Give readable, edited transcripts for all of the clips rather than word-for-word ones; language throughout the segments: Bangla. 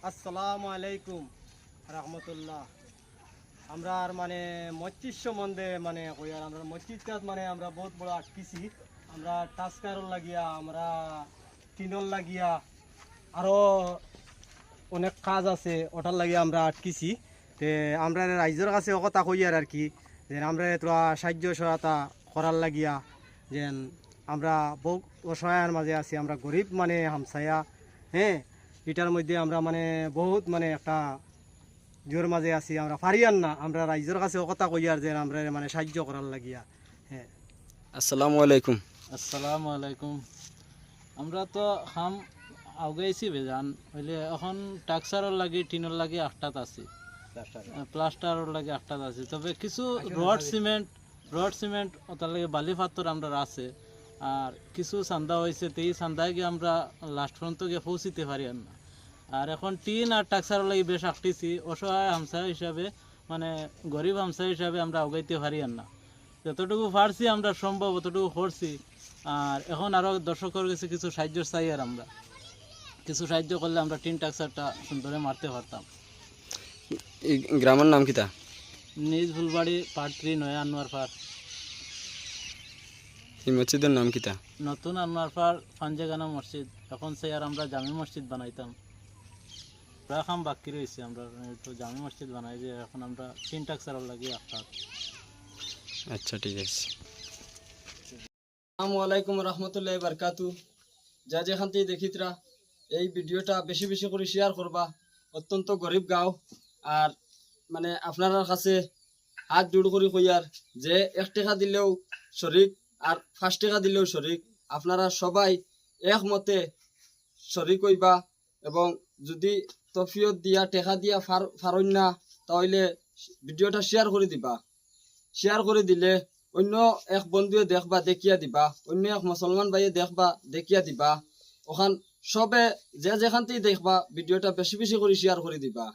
আসসালামু আলাইকুম রহমতুল্লাহ। আমরা আর মানে মসজিদ সম্বন্ধে মানে কই আর আমরা মসজিদটাত মানে আমরা বহুত বড় আটকিছি। আমরা টাস্কারল লাগিয়া, আমরা টিনল লাগিয়া, আরো অনেক কাজ আছে, ওটার লাগিয়া আমরা আটকিছি। তে আমরা রাইজের কাছে কথা কই আর কি, যে আমরা তোরা সাহায্য সহায়তা করার লাগিয়া, যে আমরা বহু অসহায়ের মাঝে আছি, আমরা গরিব মানে হামসায়া। হ্যাঁ, এটার মধ্যে আমরা মানে বহুত মানে একটা জোর মাঝে আছি, আমরা পারি আর না। আমরা রাইজের কাছে কথা কই আর যে আমরা মানে সাহায্য করার লাগিয়া। হ্যাঁ, আসসালামু আলাইকুম। আসসালামু আলাইকুম। আমরা তো খাম আগাইছি বেজান হইলে এখন টাক্সারর লাগি টিনের লাগি আটটাত আছি, প্লাস্টারর লাগি আটটাত আছি। তবে কিছু রড সিমেন্ট ওটার লাগে বালি পাথর আমরা আছে, আর কিছু চান্দা হয়েছে, এই চান্দায় গিয়ে আমরা লাস্ট পর্যন্ত গিয়ে পৌঁছিতে পারি আর না। আর এখন টিন আর টাক্সারর লাগি বেশ আটটিছি। অসহায় হামসা হিসাবে, মানে গরিব হামসা হিসাবে আমরা আগাইতে পারি আর না। যতটুকু পারছি আমরা সম্ভব অতটুকু করছি। আর এখন আরও দর্শকের কাছে কিছু সাহায্য চাই, আর আমরা কিছু সাহায্য করলে আমরা টিন টাক্সারটা সুন্দরে মারতে পারতাম। এই গ্রামের নাম কিতা? নিজ ফুলবাড়ি পার্ট 3 নয়া আনোয়ার পার। এই মসজিদের নাম কিতা? নতুন আনোয়ার পার পাঞ্জেগানা মসজিদ। এখন সে আর আমরা জামি মসজিদ বানাইতাম, প্রায় খাম বাকি রয়েছে। আমরা তো জামি মসজিদ বানাই যে এখন আমরা টিন টাক্সার লাগি একটা। আচ্ছা, ঠিক আছে। আসসালামু আলাইকুম রহমতুল্লাহ বারকাতু। যা যেখান থেকে দেখিতরা এই ভিডিওটা বেশি বেশি করে শেয়ার করবা। অত্যন্ত গরিব গাঁও, আর মানে আপনার কাছে হাত জোড় করি কইয়ার যে 1 টাকা দিলেও শরিক আর 5 টাকা দিলেও শরিক, আপনারা সবাই একমতে শরিক হইবা। এবং যদি তফিয়ত দিয়া টাকা দিয়া ফারন না, তাহলে ভিডিওটা শেয়ার করে দিবা। শেয়ার করে দিলে অন্য এক বন্ধুয়ে দেখবা, দেখিয়া দিবা। অন্য এক মুসলমান ভাইয়ে দেখবা, দেখিয়া দিবা। ওখান সবে যে যেখান থেকে দেখবা ভিডিওটা বেশি বেশি করে শেয়ার করে দিবা।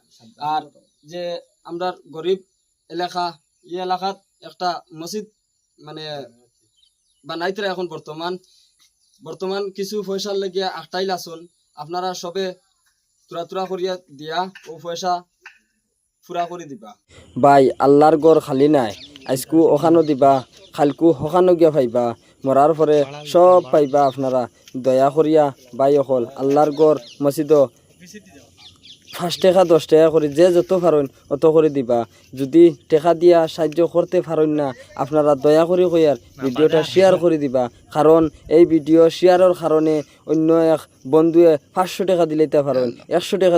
আর যে আমরা গরিব এলাকা, এই এলাকাত একটা মসজিদ মানে বানাইতে এখন বর্তমান কিছু পয়সার লাগিয়া আটটাইল আসুন। আপনারা সবে তুরা করিয়া দিয়া ও পয়সা পুরা করে দিবা। ভাই, আল্লাহর গড় খালি নাই। আজকু ওখানো দিবা, খালকু ওখানো গিয়া পাইবা, মরার পরে সব পাইবা। আপনারা দয়া করিয়া ভাই অকল আল্লাহর গড় মসজিদ 5 টাকা 10 টাকা করে যে যত পারেন অত করে দিবা। যদি টাকা দিয়া সাহায্য করতে পারেন না, আপনারা দয়া করে কইয়ার ভিডিওটা শেয়ার করে দিবা। কারণ এই ভিডিও শেয়ারের কারণে অন্য এক বন্ধুয়ে 500 টাকা দিলেইতে পারেন, 100 টাকা